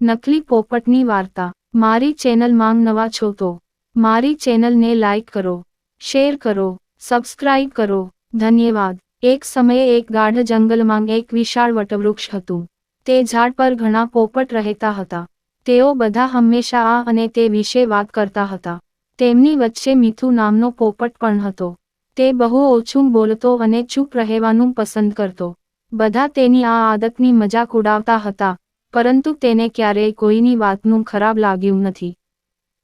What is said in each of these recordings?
નકલી પોપટની વાર્તા. મારી ચેનલમાં નવા છો તો મારી ચેનલને લાઈક કરો, શેર કરો, સબસ્ક્રાઇબ કરો. ધન્યવાદ. એક સમયે એક ગાઢ જંગલમાં એક વિશાળ વટવૃક્ષ હતું. તે ઝાડ પર ઘણા પોપટ રહેતા હતા. તેઓ બધા હંમેશા આ અને તે વિશે વાત કરતા હતા. તેમની વચ્ચે મીઠુ નામનો પોપટ પણ હતો. તે બહુ ઓછું બોલતો અને ચૂપ રહેવાનું પસંદ કરતો. બધા તેની આ આદતની મજાક ઉડાવતા હતા, પરંતુ તેને ક્યારેય કોઈની વાતનું ખરાબ લાગ્યું નથી.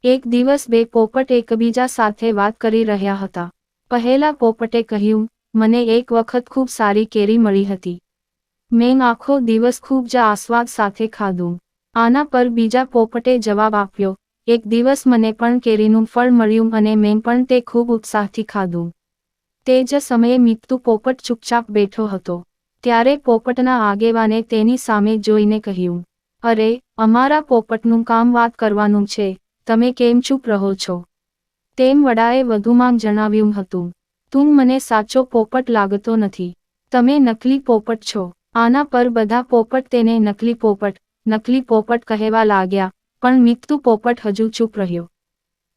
એક દિવસ બે પોપટ એકબીજા સાથે વાત કરી રહ્યા હતા. પહેલા પોપટે કહ્યું, મને એક વખત ખૂબ સારી કેરી મળી હતી. મેં આખો દિવસ ખૂબ જ આસ્વાદ સાથે ખાધું. આના પર બીજા પોપટે જવાબ આપ્યો, એક દિવસ મને પણ કેરીનું ફળ મળ્યું અને મેં પણ તે ખૂબ ઉત્સાહથી ખાધું. તે જ સમયે મીઠુ પોપટ ચૂપચાપ બેઠો હતો. ત્યારે પોપટના આગેવાને તેની સામે જોઈને કહ્યું, અરે, અમારા પોપટનું કામ વાત કરવાનું છે, તમે કેમ ચૂપ રહો છો? તેમ વડાએ વધુમાં જણાવ્યું હતું, તું મને સાચો પોપટ લાગતો નથી. તમે નકલી પોપટ છો. આના પર બધા પોપટ તેને નકલી પોપટ કહેવા લાગ્યા, પણ મીઠુ પોપટ હજુ ચૂપ રહ્યો.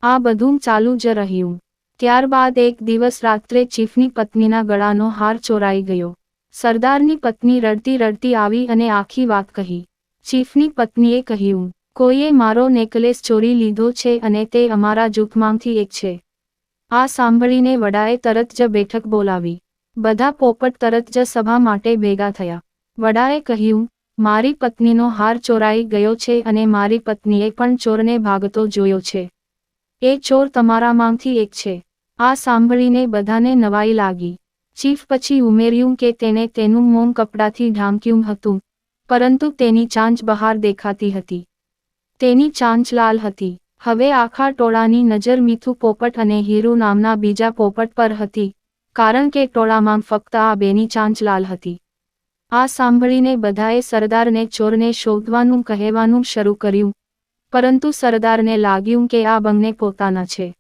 આ બધું ચાલુ જ રહ્યું. ત્યારબાદ એક દિવસ રાત્રે ચીફની પત્નીના ગળાનો હાર ચોરાઈ ગયો. સરદારની પત્ની રડતી રડતી આવી અને આખી વાત કહી. ચીફની પત્નીએ કહ્યું, કોઈએ મારો નેકલેસ ચોરી લીધો છે અને તે અમારા જૂથમાંથી એક છે. આ સાંભળીને વડાએ તરત જ બેઠક બોલાવી. બધા પોપટ તરત જ સભા માટે ભેગા થયા. વડાએ કહ્યું, મારી પત્નીનો હાર ચોરાઈ ગયો છે અને મારી પત્નીએ પણ ચોરને ભાગતો જોયો છે. એ ચોર તમારામાંથી એક છે. આ સાંભળીને બધાને નવાઈ લાગી. ચીફ પછી ઉમેર્યું કે તેણે તેનું મોં કપડાથી ઢાંક્યું હતું, પરંતુ તેની ચાંચ બહાર દેખાતી હતી. તેની ચાંચ લાલ હતી. હવે આખા ટોળાની નજર મીઠુ પોપટ અને હીરુ નામના બીજા પોપટ પર હતી, કારણ કે ટોળામાં ફક્ત આ બેની ચાંચ લાલ હતી. આ સાંભળીને બધાએ સરદારને ચોરને શોધવાનું કહેવાનું શરૂ કર્યું, પરંતુ સરદારને લાગ્યું કે આ બંને પોતાના છે.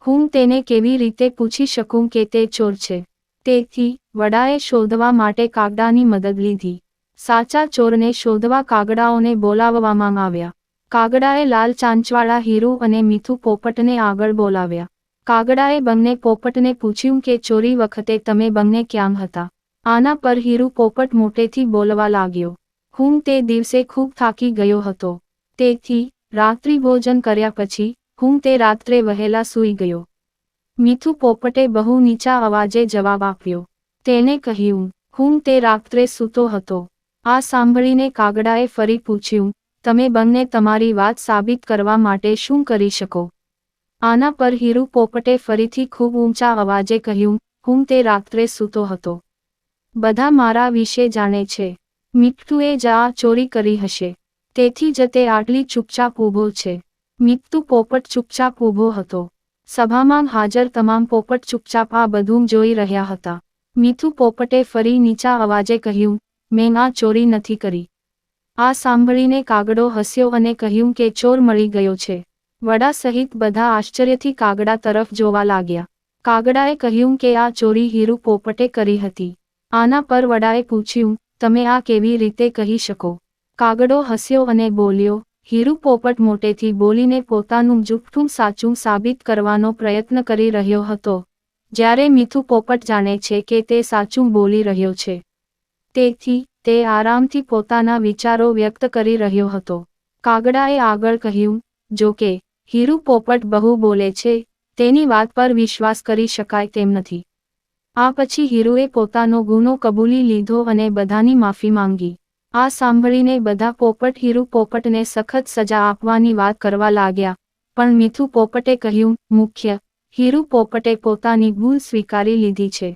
હું તેને કેવી રીતે પૂછી શકું કે તે ચોર છે? તેથી, વડાએ શોધવા માટે કાગડાની મદદ લીધી. સાચા ચોરને શોધવા કાગડાઓને બોલાવવામાં આવ્યા. કાગડાએ લાલ ચાંચવાળા હીરુ અને મીઠુ પોપટને આગળ બોલાવ્યા. કાગડાએ બંને પોપટને પૂછ્યું કે ચોરી વખતે તમે બંને ક્યાં હતા? આના પર હીરુ પોપટ મોટેથી બોલવા લાગ્યો, હું તે દિવસે ખૂબ થાકી ગયો હતો. તેથી, રાત્રિભોજન કર્યા પછી, હું તે રાત્રે વહેલા સૂઈ ગયો. મીઠુ પોપટે બહુ નીચા અવાજે જવાબ આપ્યો. તેણે કહ્યું, હું તે રાત્રે સૂતો હતો. આ સાંભળીને કાગડાએ ફરી પૂછ્યું, તમે બંને તમારી વાત સાબિત કરવા માટે શું કરી શકો? આના પર હીરુ પોપટે ફરીથી ખૂબ ઊંચા અવાજે કહ્યું, હું તે રાત્રે સૂતો હતો. બધા મારા વિશે જાણે છે. મીઠુએ જ આ ચોરી કરી હશે. તેથી જ તે આટલી ચૂપચાપ ઊભો છે. મીઠુ પોપટ ચૂપચાપ ઊભો હતો. સભામાં હાજર તમામ પોપટ ચૂપચાપ આ બધું જોઈ રહ્યા હતા. મીઠુ પોપટે ફરી નીચા અવાજે કહ્યું, મેં આ ચોરી નથી કરી. આ સાંભળીને કાગડો હસ્યો અને કહ્યું કે ચોર મળી ગયો છે. વડા સહિત બધા આશ્ચર્યથી કાગડા તરફ જોવા લાગ્યા. કાગડાએ કહ્યું કે આ ચોરી હીરુ પોપટે કરી હતી. આના પર વડાએ પૂછ્યું, તમે આ કેવી રીતે કહી શકો? કાગડો હસ્યો અને બોલ્યો, હીરુ પોપટ મોટેથી બોલીને પોતાનું જૂઠું સાચું સાબિત કરવાનો પ્રયત્ન કરી રહ્યો હતો, જ્યારે મીઠુ પોપટ જાણે છે કે તે સાચું બોલી રહ્યો છે. તેથી, તે આરામથી પોતાના વિચારો વ્યક્ત કરી રહ્યો હતો. કાગડાએ આગળ કહ્યું, જો કે, હીરુ પોપટ બહુ બોલે છે, તેની વાત પર વિશ્વાસ કરી શકાય તેમ નથી. આ પછી હીરુએ પોતાનો ગુનો કબૂલી લીધો અને બધાની માફી માંગી. આ સાંભળીને બધા પોપટ હીરુ પોપટને સખત સજા આપવાની વાત કરવા લાગ્યા, પણ મીઠુ પોપટે કહ્યું, મુખ્ય, હીરુ પોપટે પોતાની ભૂલ સ્વીકારી લીધી છે.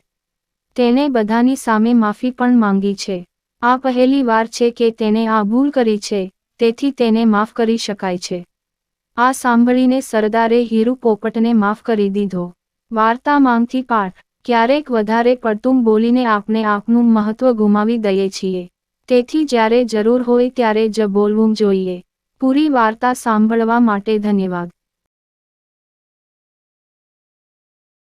તેણે બધાની સામે માફી પણ માંગી છે. આ પહેલી વાર છે કે તેણે આ ભૂલ કરી છે, તેથી તેને માફ કરી શકાય છે. આ સાંભળીને સરદારે હીરુ પોપટને માફ કરી દીધો. વાર્તામાંથી પાઠ. ક્યારેક વધારે પડતું બોલીને આપણે આપનું મહત્વ ગુમાવી દઈએ છીએ. તેથી જ્યારે જરૂર હોય ત્યારે જ બોલવું જોઈએ. પૂરી વાર્તા સાંભળવા માટે ધન્યવાદ.